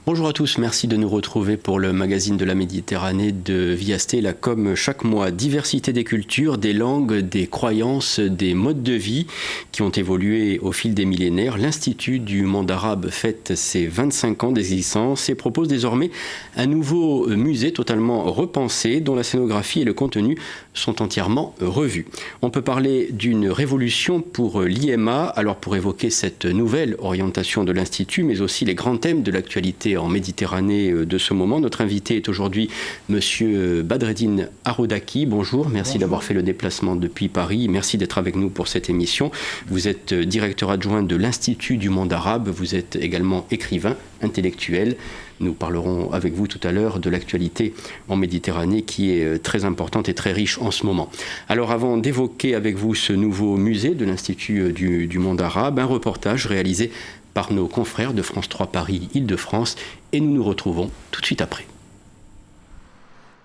Bonjour à tous, merci de nous retrouver pour le magazine de la Méditerranée de Via Stella. Comme chaque mois, diversité des cultures, des langues, des croyances, des modes de vie qui ont évolué au fil des millénaires. L'Institut du monde arabe fête ses 25 ans d'existence et propose désormais un nouveau musée totalement repensé dont la scénographie et le contenu sont entièrement revus. On peut parler d'une révolution pour l'IMA, alors pour évoquer cette nouvelle orientation de l'Institut, mais aussi les grands thèmes de l'actualité en Méditerranée de ce moment. Notre invité est aujourd'hui Monsieur Badreddine Arodaki. Bonjour, merci d'avoir fait le déplacement depuis Paris. Merci d'être avec nous pour cette émission. Vous êtes directeur adjoint de l'Institut du monde arabe. Vous êtes également écrivain, intellectuel. Nous parlerons avec vous tout à l'heure de l'actualité en Méditerranée qui est très importante et très riche en ce moment. Alors avant d'évoquer avec vous ce nouveau musée de l'Institut du monde arabe, un reportage réalisé par nos confrères de France 3 Paris Île-de-France et nous nous retrouvons tout de suite après.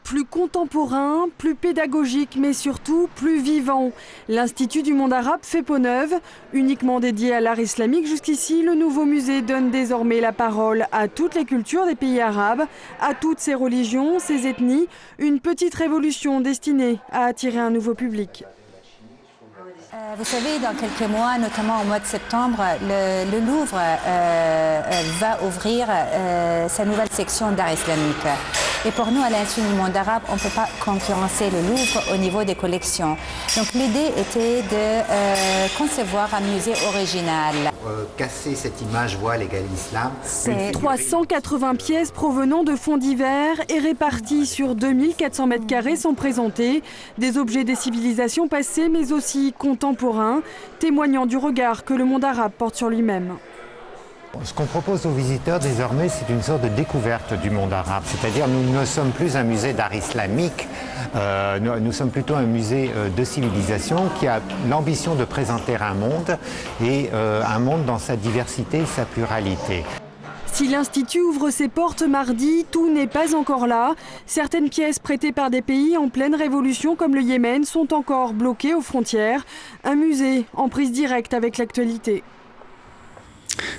Plus contemporain, plus pédagogique, mais surtout plus vivant. L'Institut du monde arabe fait peau neuve. Uniquement dédié à l'art islamique jusqu'ici, le nouveau musée donne désormais la parole à toutes les cultures des pays arabes, à toutes ces religions, ces ethnies. Une petite révolution destinée à attirer un nouveau public. Vous savez, dans quelques mois, notamment au mois de septembre, le Louvre va ouvrir sa nouvelle section d'art islamique. Et pour nous, à l'Institut du monde arabe, on ne peut pas concurrencer le Louvre au niveau des collections. Donc l'idée était de concevoir un musée original. Casser cette image voile égale islam. 380 pièces provenant de fonds divers et réparties sur 2400 mètres carrés sont présentées. Des objets des civilisations passées, mais aussi contemporains, témoignant du regard que le monde arabe porte sur lui-même. Ce qu'on propose aux visiteurs désormais, c'est une sorte de découverte du monde arabe. C'est-à-dire nous ne sommes plus un musée d'art islamique, nous sommes plutôt un musée de civilisation qui a l'ambition de présenter un monde et un monde dans sa diversité et sa pluralité. Si l'Institut ouvre ses portes mardi, tout n'est pas encore là. Certaines pièces prêtées par des pays en pleine révolution comme le Yémen sont encore bloquées aux frontières. Un musée en prise directe avec l'actualité.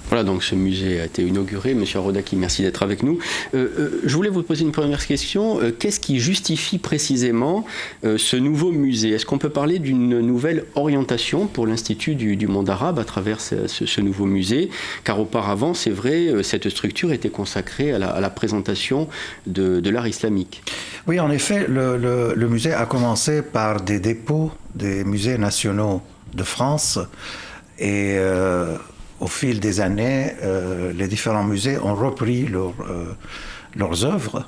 Voilà, donc ce musée a été inauguré. Monsieur Arodaki, merci d'être avec nous. Je voulais vous poser une première question. Qu'est-ce qui justifie précisément ce nouveau musée? Est-ce qu'on peut parler d'une nouvelle orientation pour l'Institut du monde arabe à travers ce nouveau musée? Car auparavant, c'est vrai, cette structure était consacrée à la présentation de l'art islamique. Oui, en effet, le musée a commencé par des dépôts des musées nationaux de France et au fil des années, les différents musées ont repris leurs œuvres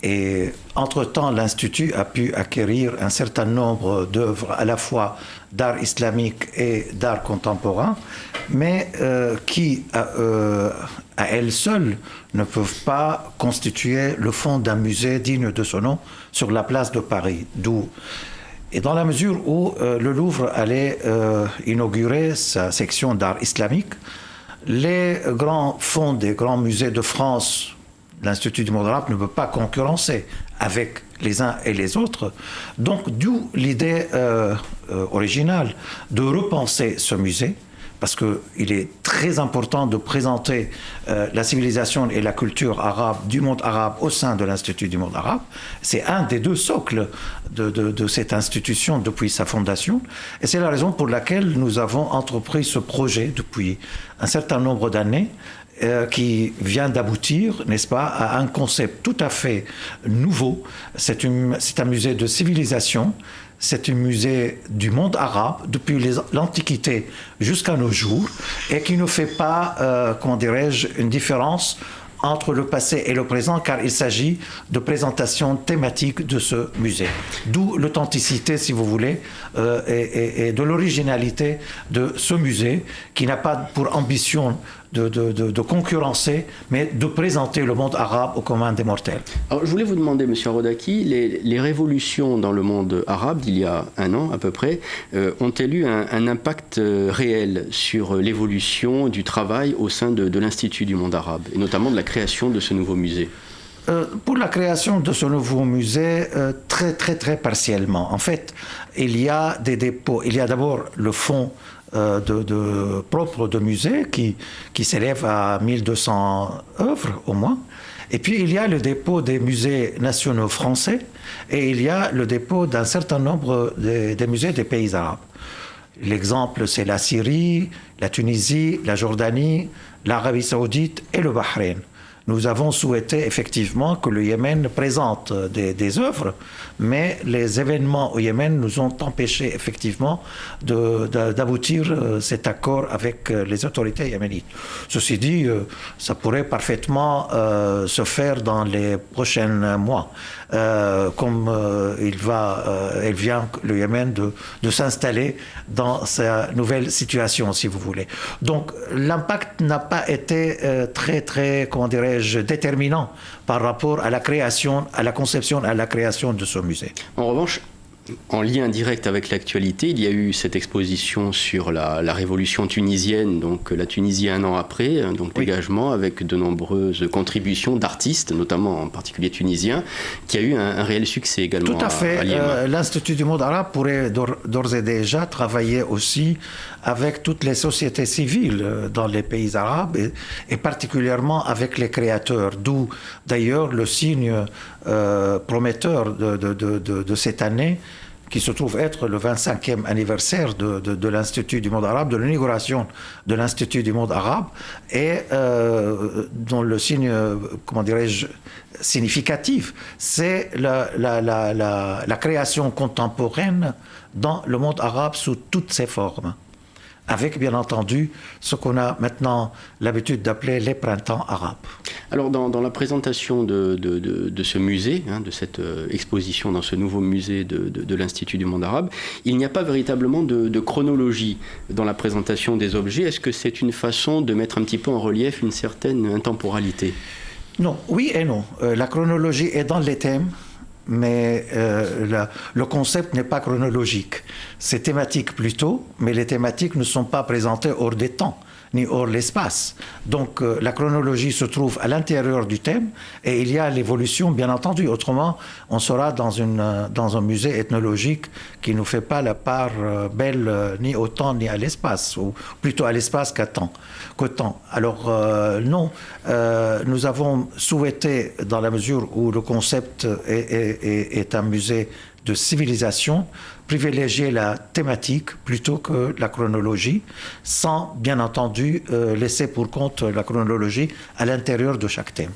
et entre-temps, l'Institut a pu acquérir un certain nombre d'œuvres à la fois d'art islamique et d'art contemporain, mais qui, à elles seules, ne peuvent pas constituer le fond d'un musée digne de son nom sur la place de Paris. Et dans la mesure où le Louvre allait inaugurer sa section d'art islamique, les grands fonds des grands musées de France, l'Institut du monde arabe ne peut pas concurrencer avec les uns et les autres. Donc d'où l'idée originale de repenser ce musée, parce qu'il est très important de présenter la civilisation et la culture arabe, du monde arabe au sein de l'Institut du monde arabe. C'est un des deux socles de cette institution depuis sa fondation. Et c'est la raison pour laquelle nous avons entrepris ce projet depuis un certain nombre d'années qui vient d'aboutir, n'est-ce pas, à un concept tout à fait nouveau. C'est un musée de civilisation. C'est un musée du monde arabe depuis l'Antiquité jusqu'à nos jours et qui ne fait pas, comment dirais-je, une différence entre le passé et le présent car il s'agit de présentation thématique de ce musée. D'où l'authenticité, si vous voulez, et de l'originalité de ce musée qui n'a pas pour ambition de concurrencer, mais de présenter le monde arabe au commun des mortels. Alors, je voulais vous demander, Monsieur Arodaki, les révolutions dans le monde arabe d'il y a un an à peu près ont-elles eu un impact réel sur l'évolution du travail au sein de l'Institut du monde arabe, et notamment de la création de ce nouveau musée? Pour la création de ce nouveau musée, très partiellement. En fait, il y a des dépôts. Il y a d'abord le fonds propre de musée qui s'élève à 1200 œuvres au moins. Et puis il y a le dépôt des musées nationaux français et il y a le dépôt d'un certain nombre des musées des pays arabes. L'exemple, c'est la Syrie, la Tunisie, la Jordanie, l'Arabie saoudite et le Bahreïn. Nous avons souhaité effectivement que le Yémen présente des œuvres, mais les événements au Yémen nous ont empêché effectivement d'aboutir cet accord avec les autorités yéménites. Ceci dit, ça pourrait parfaitement se faire dans les prochains mois, comme il vient, le Yémen, de s'installer dans sa nouvelle situation, si vous voulez. Donc l'impact n'a pas été très, comment dirais-je, déterminant par rapport à la création, à la conception, à la création de ce musée. En revanche, en lien direct avec l'actualité, il y a eu cette exposition sur la révolution tunisienne, donc la Tunisie un an après, donc l'engagement avec de nombreuses contributions d'artistes, notamment en particulier tunisiens, qui a eu un réel succès également. Tout à fait. L'Institut du monde arabe pourrait d'ores et déjà travailler aussi avec toutes les sociétés civiles dans les pays arabes et particulièrement avec les créateurs, d'où d'ailleurs le signe prometteur de cette année, qui se trouve être le 25e anniversaire de l'Institut du monde arabe, de l'inauguration de l'Institut du monde arabe, et dont le signe, comment dirais-je, significatif, c'est la création contemporaine dans le monde arabe sous toutes ses formes, avec bien entendu ce qu'on a maintenant l'habitude d'appeler les printemps arabes. Alors dans la présentation de ce musée, de cette exposition dans ce nouveau musée de l'Institut du monde arabe, il n'y a pas véritablement de chronologie dans la présentation des objets. Est-ce que c'est une façon de mettre un petit peu en relief une certaine intemporalité ? Non, oui et non. La chronologie est dans les thèmes, mais le concept n'est pas chronologique. C'est thématique plutôt, mais les thématiques ne sont pas présentées hors des temps, ni hors l'espace. Donc la chronologie se trouve à l'intérieur du thème et il y a l'évolution, bien entendu. Autrement, on sera dans un musée ethnologique qui ne fait pas la part belle ni au temps ni à l'espace, ou plutôt à l'espace qu'au temps. Alors non, nous avons souhaité, dans la mesure où le concept est un musée de civilisation, privilégier la thématique plutôt que la chronologie, sans bien entendu laisser pour compte la chronologie à l'intérieur de chaque thème.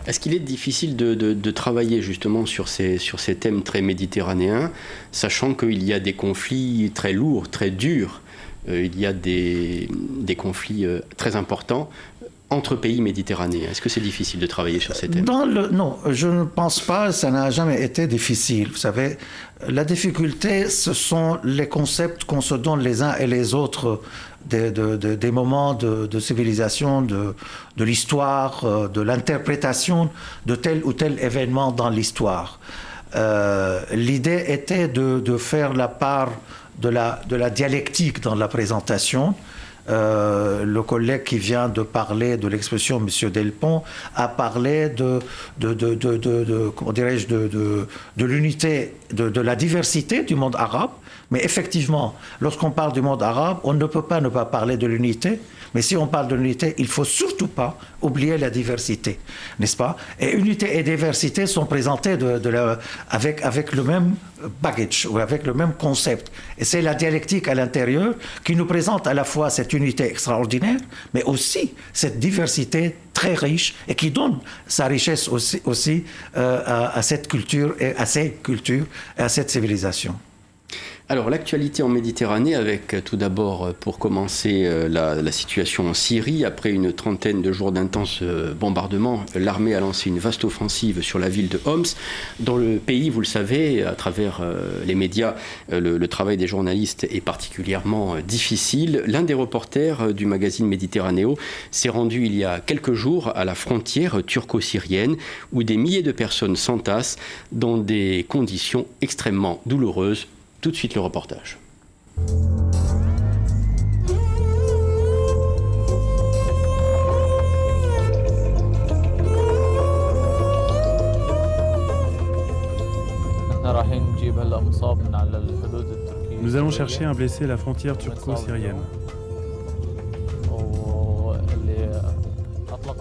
Est-ce qu'il est difficile de travailler justement sur ces thèmes très méditerranéens, sachant qu'il y a des conflits très lourds, très durs, il y a des conflits très importants entre pays méditerranéens? Est-ce que c'est difficile de travailler sur ces thèmes? Non, je ne pense pas, ça n'a jamais été difficile. Vous savez, la difficulté, ce sont les concepts qu'on se donne les uns et les autres des moments de civilisation, de l'histoire, de l'interprétation de tel ou tel événement dans l'histoire. L'idée était de faire la part de la dialectique dans la présentation. Le collègue qui vient de parler de l'expression M. Delpont a parlé comment dirais-je, de l'unité, de la diversité du monde arabe. Mais effectivement, lorsqu'on parle du monde arabe, on ne peut pas ne pas parler de l'unité. Mais si on parle de l'unité, il ne faut surtout pas oublier la diversité, n'est-ce pas? Et unité et diversité sont présentées avec le même baggage, ou avec le même concept. Et c'est la dialectique à l'intérieur qui nous présente à la fois cette unité extraordinaire, mais aussi cette diversité très riche et qui donne sa richesse aussi à cette culture et à ces cultures et à cette civilisation. Alors l'actualité en Méditerranée avec tout d'abord pour commencer la situation en Syrie. Après une trentaine de jours d'intenses bombardements, l'armée a lancé une vaste offensive sur la ville de Homs. Dans le pays, vous le savez, à travers les médias, le travail des journalistes est particulièrement difficile. L'un des reporters du magazine Méditerranéo s'est rendu il y a quelques jours à la frontière turco-syrienne où des milliers de personnes s'entassent dans des conditions extrêmement douloureuses. Tout de suite le reportage. Nous allons chercher un blessé à la frontière turco-syrienne.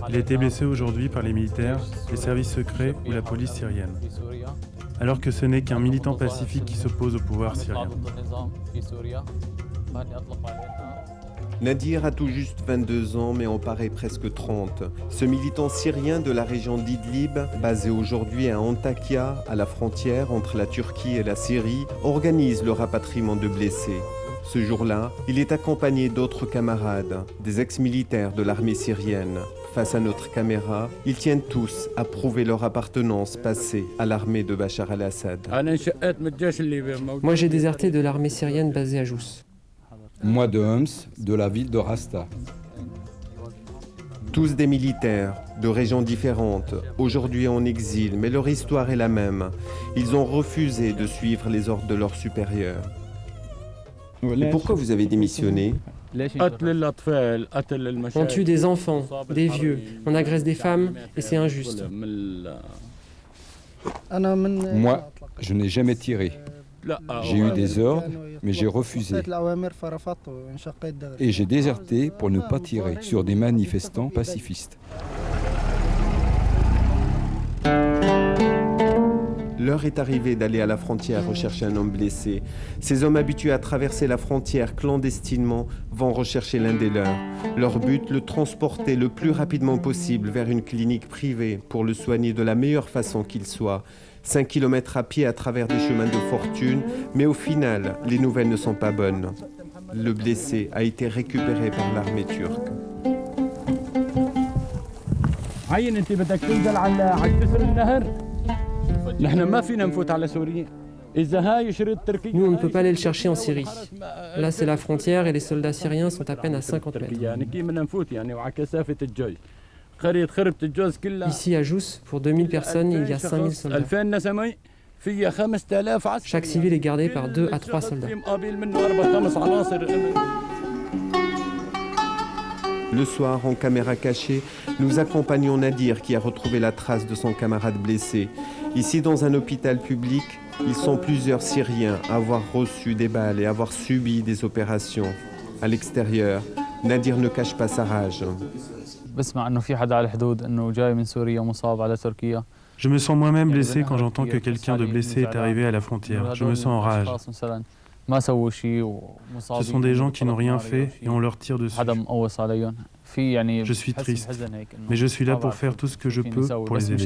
Il a été blessé aujourd'hui par les militaires, les services secrets ou la police syrienne, alors que ce n'est qu'un militant pacifique qui s'oppose au pouvoir syrien. Nadir a tout juste 22 ans, mais en paraît presque 30. Ce militant syrien de la région d'Idlib, basé aujourd'hui à Antakya, à la frontière entre la Turquie et la Syrie, organise le rapatriement de blessés. Ce jour-là, il est accompagné d'autres camarades, des ex-militaires de l'armée syrienne. Face à notre caméra, ils tiennent tous à prouver leur appartenance passée à l'armée de Bachar al-Assad. Moi, j'ai déserté de l'armée syrienne basée à Jous. Moi de Homs, de la ville de Rasta. Tous des militaires, de régions différentes, aujourd'hui en exil, mais leur histoire est la même. Ils ont refusé de suivre les ordres de leurs supérieurs. Et pourquoi vous avez démissionné ? On tue des enfants, des vieux, on agresse des femmes et c'est injuste. Moi, je n'ai jamais tiré. J'ai eu des ordres, mais j'ai refusé. Et j'ai déserté pour ne pas tirer sur des manifestants pacifistes. L'heure est arrivée d'aller à la frontière rechercher un homme blessé. Ces hommes habitués à traverser la frontière clandestinement vont rechercher l'un des leurs. Leur but, le transporter le plus rapidement possible vers une clinique privée pour le soigner de la meilleure façon qu'il soit. 5 km à pied à travers des chemins de fortune, mais au final, les nouvelles ne sont pas bonnes. Le blessé a été récupéré par l'armée turque. Nous, on ne peut pas aller le chercher en Syrie. Là, c'est la frontière et les soldats syriens sont à peine à 50 mètres. Ici, à Jous, pour 2000 personnes, il y a 5000 soldats. Chaque civil est gardé par 2 à 3 soldats. Le soir, en caméra cachée, nous accompagnons Nadir qui a retrouvé la trace de son camarade blessé. Ici, dans un hôpital public, ils sont plusieurs Syriens à avoir reçu des balles et avoir subi des opérations. À l'extérieur, Nadir ne cache pas sa rage. Je me sens moi-même blessé quand j'entends que quelqu'un de blessé est arrivé à la frontière. Je me sens en rage. Ce sont des gens qui n'ont rien fait et on leur tire dessus. Je suis triste, mais je suis là pour faire tout ce que je peux pour les aider.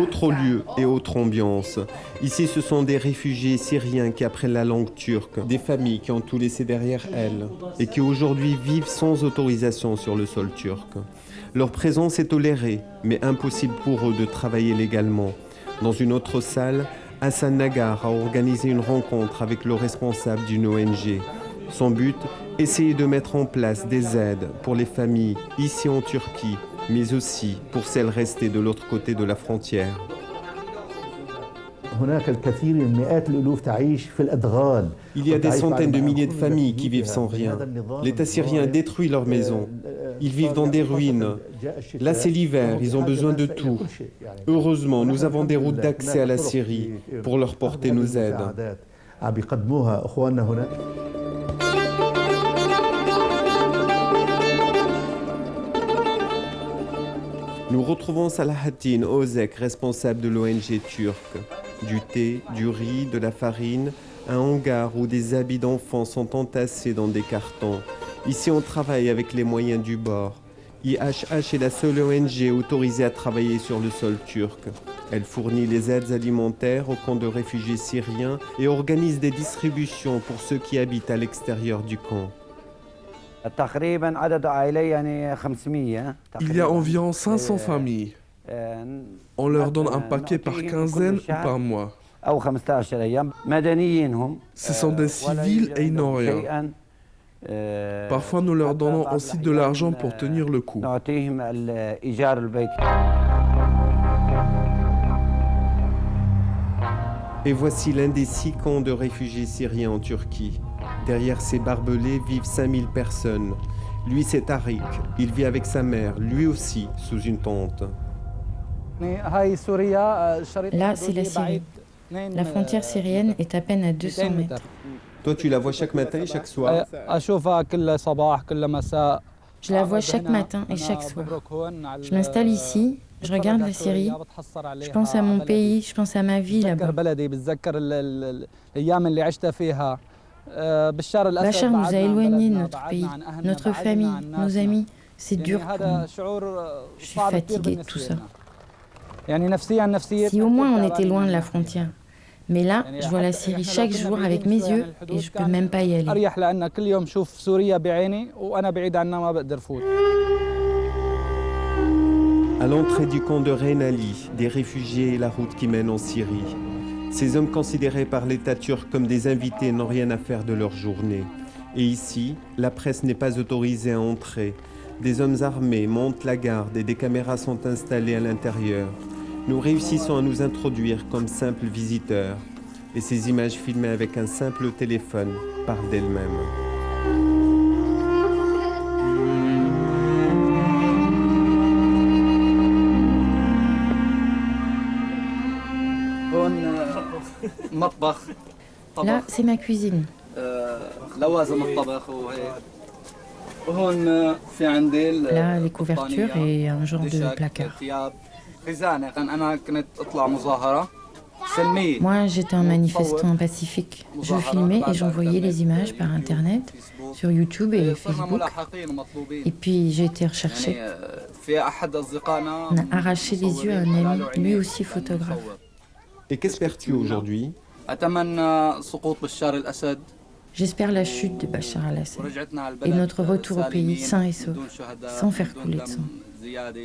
Autre lieu et autre ambiance. Ici, ce sont des réfugiés syriens qui apprennent la langue turque, des familles qui ont tout laissé derrière elles et qui aujourd'hui vivent sans autorisation sur le sol turc. Leur présence est tolérée, mais impossible pour eux de travailler légalement. Dans une autre salle, Hassan Nagar a organisé une rencontre avec le responsable d'une ONG. Son but, essayer de mettre en place des aides pour les familles ici en Turquie, mais aussi pour celles restées de l'autre côté de la frontière. Il y a des centaines de milliers de familles qui vivent sans rien. L'État syrien détruit leurs maisons. Ils vivent dans des ruines. Là, c'est l'hiver, ils ont besoin de tout. Heureusement, nous avons des routes d'accès à la Syrie pour leur porter nos aides. Nous retrouvons Salahattin Ozek, responsable de l'ONG turque. Du thé, du riz, de la farine, un hangar où des habits d'enfants sont entassés dans des cartons. Ici, on travaille avec les moyens du bord. IHH est la seule ONG autorisée à travailler sur le sol turc. Elle fournit les aides alimentaires aux camps de réfugiés syriens et organise des distributions pour ceux qui habitent à l'extérieur du camp. Il y a environ 500 familles. On leur donne un paquet par quinzaine ou par mois. Ce sont des civils et ils n'ont rien. Parfois, nous leur donnons aussi de l'argent pour tenir le coup. Et voici l'un des 6 camps de réfugiés syriens en Turquie. Derrière ces barbelés vivent 5000 personnes. Lui, c'est Tariq. Il vit avec sa mère, lui aussi, sous une tente. Là, c'est la Syrie. La frontière syrienne est à peine à 200 mètres. Toi, tu la vois chaque matin et chaque soir? Je la vois chaque matin et chaque soir. Je m'installe ici, je regarde la Syrie, je pense à mon pays, je pense à ma vie là-bas. Bachar nous a éloignés de notre pays, notre famille, nos amis. C'est dur pour moi. Je suis fatiguée de tout ça. Si au moins on était loin de la frontière. Mais là, je vois la Syrie chaque jour avec mes yeux et je ne peux même pas y aller. À l'entrée du camp de Reine Ali, des réfugiés et la route qui mène en Syrie. Ces hommes considérés par l'État turc comme des invités n'ont rien à faire de leur journée. Et ici, la presse n'est pas autorisée à entrer. Des hommes armés montent la garde et des caméras sont installées à l'intérieur. Nous réussissons à nous introduire comme simples visiteurs. Et ces images filmées avec un simple téléphone parlent d'elles-mêmes. Là, c'est ma cuisine. Là, les couvertures et un genre de placard. Moi, j'étais un manifestant pacifique. Je filmais et j'envoyais les images par Internet, sur YouTube et Facebook. Et puis, j'ai été recherchée. On a arraché les yeux à un ami, lui aussi photographe. Et qu'espères-tu aujourd'hui? J'espère la chute de Bachar al-Assad et notre retour au pays sain et sauf, sans faire couler de sang.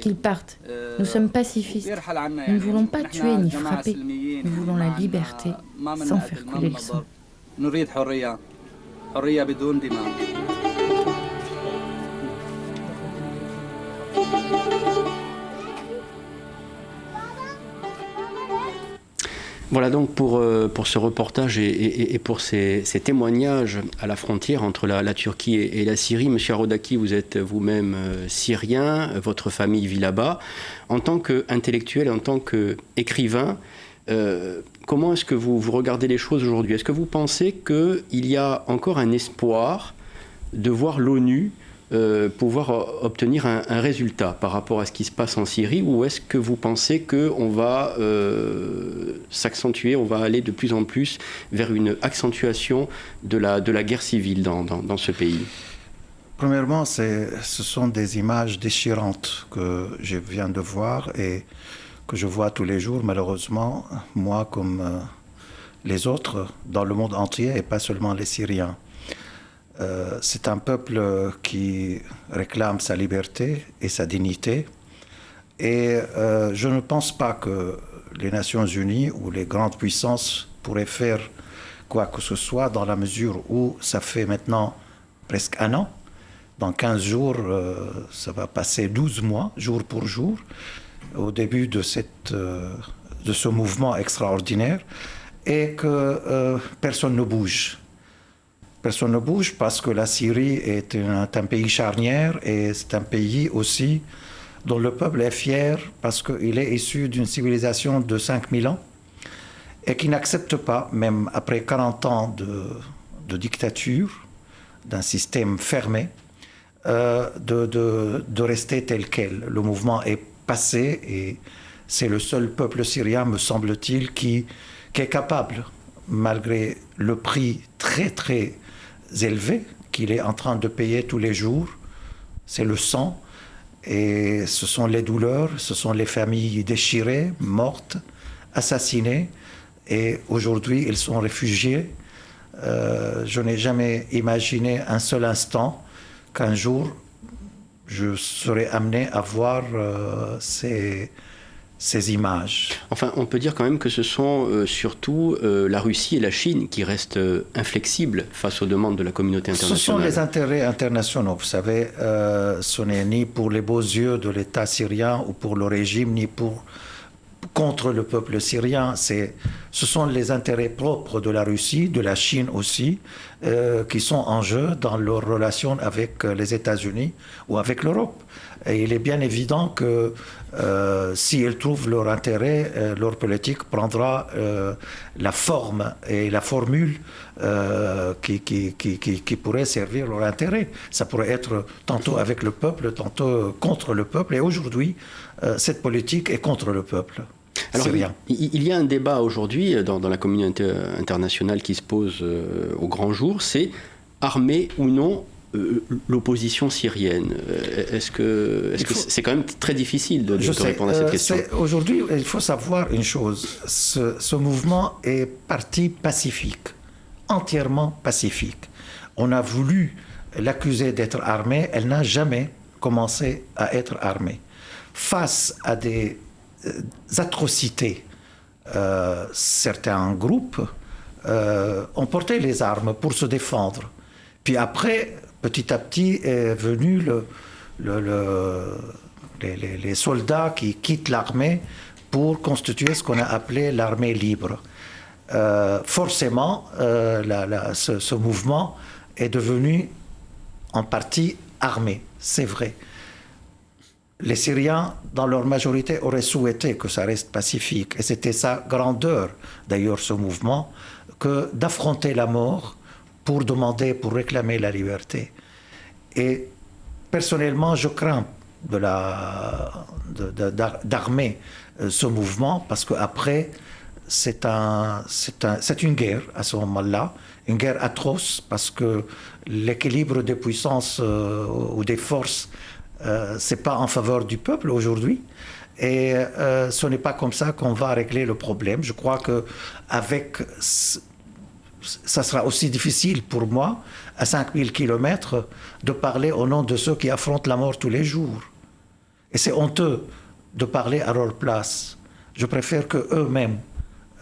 Qu'ils partent. Nous sommes pacifistes. Nous ne voulons pas tuer ni frapper. Nous voulons la liberté sans faire couler le sang. Voilà donc pour ce reportage et pour ces témoignages à la frontière entre la Turquie et la Syrie. Monsieur Arodaki, vous êtes vous-même syrien, votre famille vit là-bas. En tant qu'intellectuel, en tant qu'écrivain, comment est-ce que vous regardez les choses aujourd'hui? Est-ce que vous pensez qu'il y a encore un espoir de voir l'ONU pouvoir obtenir un résultat par rapport à ce qui se passe en Syrie, ou est-ce que vous pensez qu'on va s'accentuer, on va aller de plus en plus vers une accentuation de la guerre civile dans ce pays? Premièrement, ce sont des images déchirantes que je viens de voir et que je vois tous les jours, malheureusement, moi comme les autres dans le monde entier et pas seulement les Syriens. C'est un peuple qui réclame sa liberté et sa dignité. Et je ne pense pas que les Nations Unies ou les grandes puissances pourraient faire quoi que ce soit dans la mesure où ça fait maintenant presque un an. Dans 15 jours, ça va passer 12 mois, jour pour jour, au début de ce mouvement extraordinaire, et que personne ne bouge. Personne ne bouge parce que la Syrie est un pays charnière et c'est un pays aussi dont le peuple est fier parce qu'il est issu d'une civilisation de 5000 ans et qui n'accepte pas, même après 40 ans de dictature, d'un système fermé, de rester tel quel. Le mouvement est passé et c'est le seul peuple syrien, me semble-t-il, qui est capable, malgré le prix très très élevé qu'il est en train de payer tous les jours, c'est le sang, et ce sont les douleurs, ce sont les familles déchirées, mortes, assassinées, et aujourd'hui ils sont réfugiés. Je n'ai jamais imaginé un seul instant qu'un jour je serais amené à voir ces images. Enfin, on peut dire quand même que ce sont surtout la Russie et la Chine qui restent inflexibles face aux demandes de la communauté internationale. Ce sont les intérêts internationaux. Vous savez, ce n'est ni pour les beaux yeux de l'État syrien ou pour le régime, ni pour contre le peuple syrien, ce sont les intérêts propres de la Russie, de la Chine aussi, qui sont en jeu dans leurs relations avec les États-Unis ou avec l'Europe. Et il est bien évident que s'ils trouvent leur intérêt, leur politique prendra la forme et la formule qui pourrait servir leur intérêt. Ça pourrait être tantôt avec le peuple, tantôt contre le peuple. Et aujourd'hui, cette politique est contre le peuple. Alors, il y a un débat aujourd'hui dans la communauté internationale qui se pose au grand jour, c'est armer ou non l'opposition syrienne. Est-ce que c'est quand même très difficile de répondre à cette question? Aujourd'hui, il faut savoir une chose. Ce mouvement est parti pacifique, entièrement pacifique. On a voulu l'accuser d'être armée, elle n'a jamais commencé à être armée. Face à des atrocités, certains groupes ont porté les armes pour se défendre. Puis après, petit à petit, est venu les soldats qui quittent l'armée pour constituer ce qu'on a appelé l'armée libre. Forcément, ce mouvement est devenu en partie armé, c'est vrai. Les Syriens, dans leur majorité, auraient souhaité que ça reste pacifique. Et c'était sa grandeur, d'ailleurs, ce mouvement, que d'affronter la mort pour demander, pour réclamer la liberté. Et personnellement, je crains d'armer ce mouvement, parce qu'après, c'est une guerre à ce moment-là, une guerre atroce, parce que l'équilibre des puissances ou des forces, c'est pas en faveur du peuple aujourd'hui, et ce n'est pas comme ça qu'on va régler le problème. Je crois que ça sera aussi difficile pour moi, à 5000 km, de parler au nom de ceux qui affrontent la mort tous les jours. Et c'est honteux de parler à leur place. Je préfère qu'eux-mêmes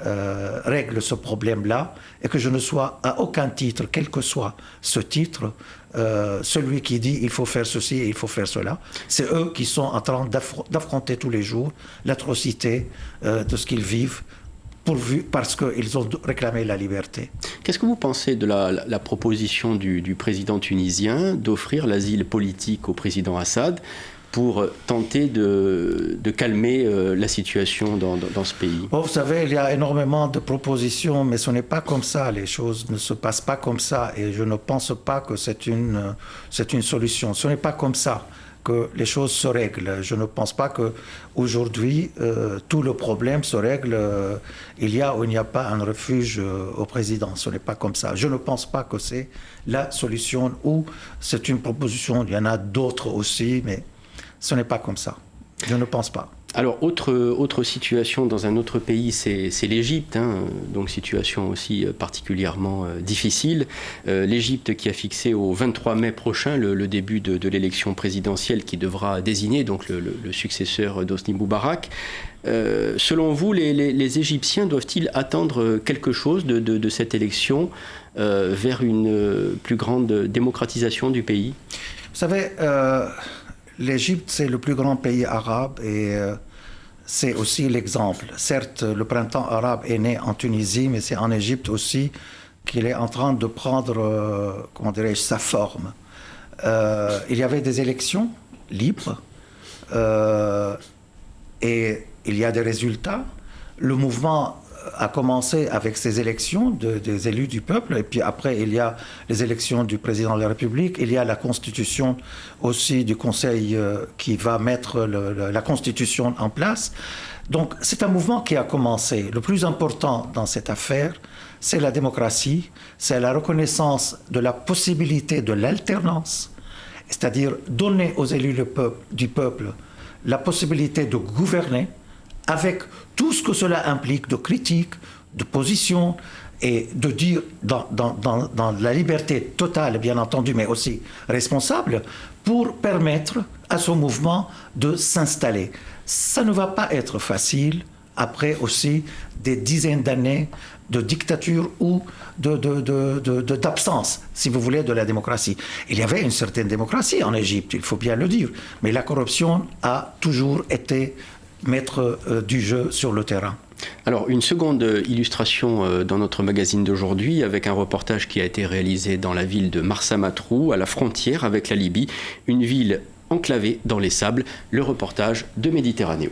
règlent ce problème-là et que je ne sois à aucun titre, quel que soit ce titre, celui qui dit il faut faire ceci et il faut faire cela. C'est eux qui sont en train d'affronter tous les jours l'atrocité de ce qu'ils vivent parce qu'ils ont réclamé la liberté. Qu'est-ce que vous pensez de la proposition du président tunisien d'offrir l'asile politique au président Assad pour tenter de calmer la situation dans ce pays? Vous savez, il y a énormément de propositions, mais ce n'est pas comme ça. Les choses ne se passent pas comme ça. Et je ne pense pas que c'est une solution. Ce n'est pas comme ça que les choses se règlent. Je ne pense pas qu'aujourd'hui, tout le problème se règle. Il y a ou il n'y a pas un refuge au président. Ce n'est pas comme ça. Je ne pense pas que c'est la solution ou c'est une proposition. Il y en a d'autres aussi, mais ce n'est pas comme ça. Je ne pense pas. Alors, autre situation dans un autre pays, c'est l'Égypte, hein, donc situation aussi particulièrement difficile. L'Égypte qui a fixé au 23 mai prochain le début de l'élection présidentielle qui devra désigner donc le successeur d'Hosni Moubarak. Selon vous, les Égyptiens doivent-ils attendre quelque chose de cette élection vers une plus grande démocratisation du pays? Vous savez, l'Égypte, c'est le plus grand pays arabe et c'est aussi l'exemple. Certes, le printemps arabe est né en Tunisie, mais c'est en Égypte aussi qu'il est en train de prendre, comment dirais-je, sa forme. Il y avait des élections libres et il y a des résultats. Le mouvement a commencé avec ces élections des élus du peuple, et puis après il y a les élections du président de la République, il y a la constitution aussi du Conseil qui va mettre la constitution en place. Donc c'est un mouvement qui a commencé. Le plus important dans cette affaire, c'est la démocratie, c'est la reconnaissance de la possibilité de l'alternance, c'est-à-dire donner aux élus du peuple la possibilité de gouverner avec tout ce que cela implique de critique, de position, et de dire dans la liberté totale, bien entendu, mais aussi responsable, pour permettre à ce mouvement de s'installer. Ça ne va pas être facile, après aussi des dizaines d'années de dictature ou d'absence, si vous voulez, de la démocratie. Il y avait une certaine démocratie en Égypte, il faut bien le dire, mais la corruption a toujours été maître du jeu sur le terrain. Alors, une seconde illustration dans notre magazine d'aujourd'hui avec un reportage qui a été réalisé dans la ville de Marsamatrou, à la frontière avec la Libye, une ville enclavée dans les sables. Le reportage de Méditerranéo.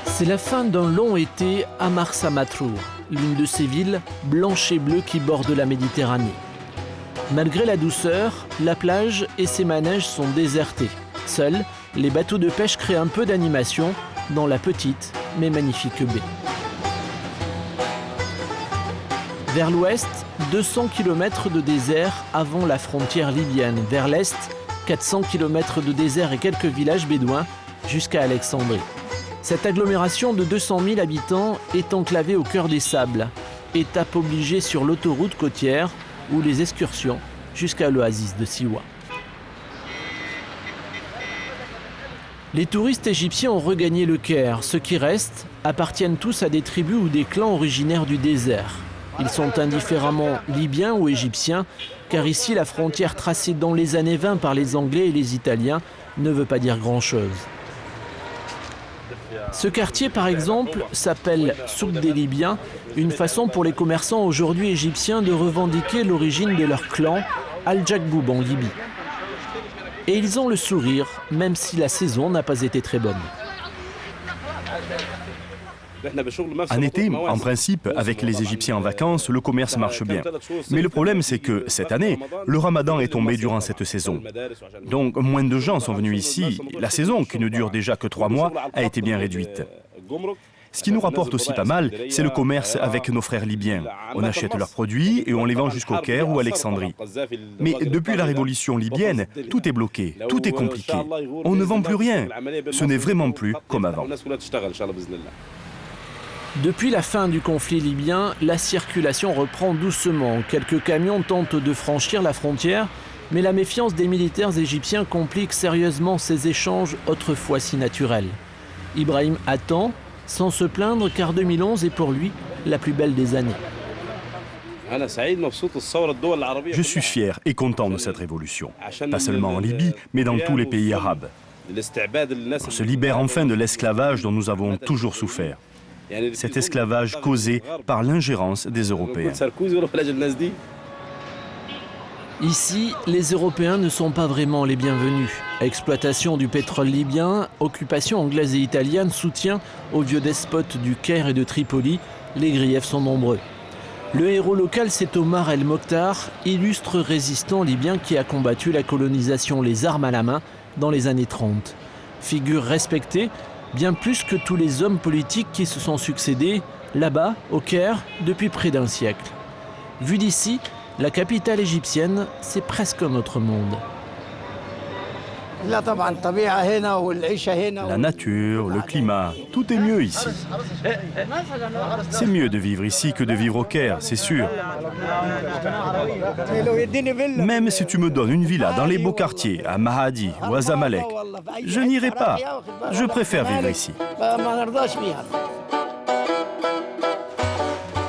C'est la fin d'un long été à Marsamatrou, l'une de ces villes blanches et bleues qui bordent la Méditerranée. Malgré la douceur, la plage et ses manèges sont désertés. Seuls, les bateaux de pêche créent un peu d'animation dans la petite mais magnifique baie. Vers l'ouest, 200 km de désert avant la frontière libyenne. Vers l'est, 400 km de désert et quelques villages bédouins jusqu'à Alexandrie. Cette agglomération de 200 000 habitants est enclavée au cœur des sables, étape obligée sur l'autoroute côtière ou les excursions jusqu'à l'oasis de Siwa. Les touristes égyptiens ont regagné le Caire. Ceux qui restent appartiennent tous à des tribus ou des clans originaires du désert. Ils sont indifféremment libyens ou égyptiens, car ici la frontière tracée dans les années 20 par les Anglais et les Italiens ne veut pas dire grand-chose. Ce quartier, par exemple, s'appelle Souk des Libyens, une façon pour les commerçants aujourd'hui égyptiens de revendiquer l'origine de leur clan, Al-Jakboub en Libye. Et ils ont le sourire, même si la saison n'a pas été très bonne. En été, en principe, avec les Égyptiens en vacances, le commerce marche bien. Mais le problème, c'est que cette année, le ramadan est tombé durant cette saison. Donc, moins de gens sont venus ici. La saison, qui ne dure déjà que 3 mois, a été bien réduite. Ce qui nous rapporte aussi pas mal, c'est le commerce avec nos frères libyens. On achète leurs produits et on les vend jusqu'au Caire ou Alexandrie. Mais depuis la révolution libyenne, tout est bloqué, tout est compliqué. On ne vend plus rien. Ce n'est vraiment plus comme avant. Depuis la fin du conflit libyen, la circulation reprend doucement. Quelques camions tentent de franchir la frontière, mais la méfiance des militaires égyptiens complique sérieusement ces échanges autrefois si naturels. Ibrahim attend, sans se plaindre, car 2011 est pour lui la plus belle des années. Je suis fier et content de cette révolution. Pas seulement en Libye, mais dans tous les pays arabes. On se libère enfin de l'esclavage dont nous avons toujours souffert. Cet esclavage causé par l'ingérence des Européens. Ici, les Européens ne sont pas vraiment les bienvenus. Exploitation du pétrole libyen, occupation anglaise et italienne, soutien aux vieux despotes du Caire et de Tripoli, les griefs sont nombreux. Le héros local, c'est Omar El Mokhtar, illustre résistant libyen qui a combattu la colonisation les armes à la main dans les années 30. Figure respectée, bien plus que tous les hommes politiques qui se sont succédés là-bas, au Caire, depuis près d'un siècle. Vu d'ici, la capitale égyptienne, c'est presque un autre monde. La nature, le climat, tout est mieux ici. C'est mieux de vivre ici que de vivre au Caire, c'est sûr. Même si tu me donnes une villa dans les beaux quartiers, à Mahadi ou à Zamalek, je n'irai pas. Je préfère vivre ici.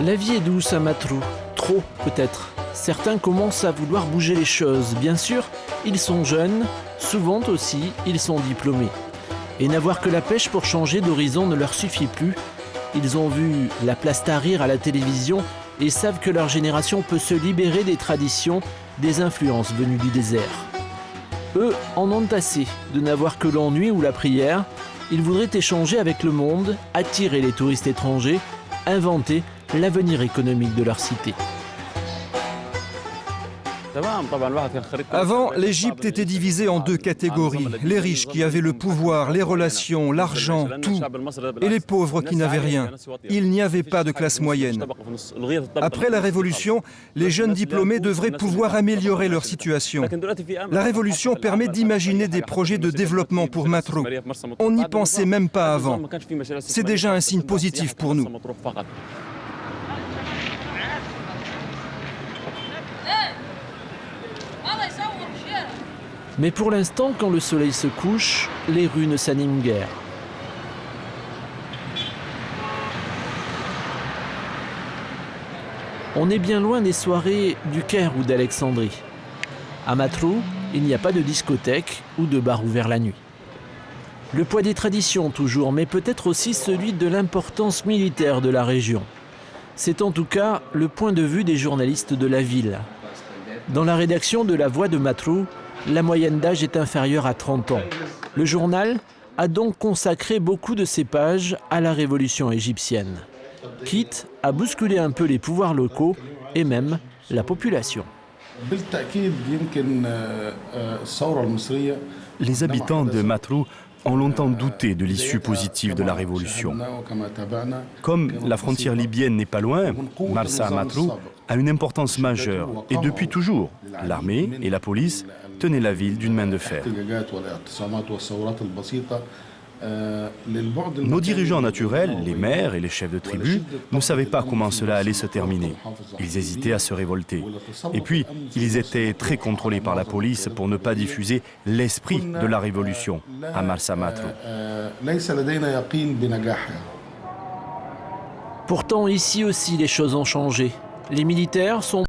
La vie est douce à Matrou, trop peut-être. Certains commencent à vouloir bouger les choses. Bien sûr, ils sont jeunes, souvent aussi, ils sont diplômés. Et n'avoir que la pêche pour changer d'horizon ne leur suffit plus. Ils ont vu la place Tahrir à la télévision et savent que leur génération peut se libérer des traditions, des influences venues du désert. Eux en ont assez de n'avoir que l'ennui ou la prière. Ils voudraient échanger avec le monde, attirer les touristes étrangers, inventer l'avenir économique de leur cité. Avant, l'Égypte était divisée en 2 catégories. Les riches qui avaient le pouvoir, les relations, l'argent, tout. Et les pauvres qui n'avaient rien. Il n'y avait pas de classe moyenne. Après la Révolution, les jeunes diplômés devraient pouvoir améliorer leur situation. La Révolution permet d'imaginer des projets de développement pour Matrou. On n'y pensait même pas avant. C'est déjà un signe positif pour nous. Mais pour l'instant, quand le soleil se couche, les rues ne s'animent guère. On est bien loin des soirées du Caire ou d'Alexandrie. À Matrou, il n'y a pas de discothèque ou de bar ouvert la nuit. Le poids des traditions toujours, mais peut-être aussi celui de l'importance militaire de la région. C'est en tout cas le point de vue des journalistes de la ville. Dans la rédaction de La Voix de Matrou, la moyenne d'âge est inférieure à 30 ans. Le journal a donc consacré beaucoup de ses pages à la révolution égyptienne, quitte à bousculer un peu les pouvoirs locaux et même la population. Les habitants de Matrou ont longtemps douté de l'issue positive de la révolution. Comme la frontière libyenne n'est pas loin, Marsa Matrou a une importance majeure et depuis toujours, l'armée et la police tenaient la ville d'une main de fer. Nos dirigeants naturels, les maires et les chefs de tribu, ne savaient pas comment cela allait se terminer. Ils hésitaient à se révolter. Et puis, ils étaient très contrôlés par la police pour ne pas diffuser l'esprit de la révolution à Marsa Matrou. Pourtant, ici aussi, les choses ont changé. Les militaires sont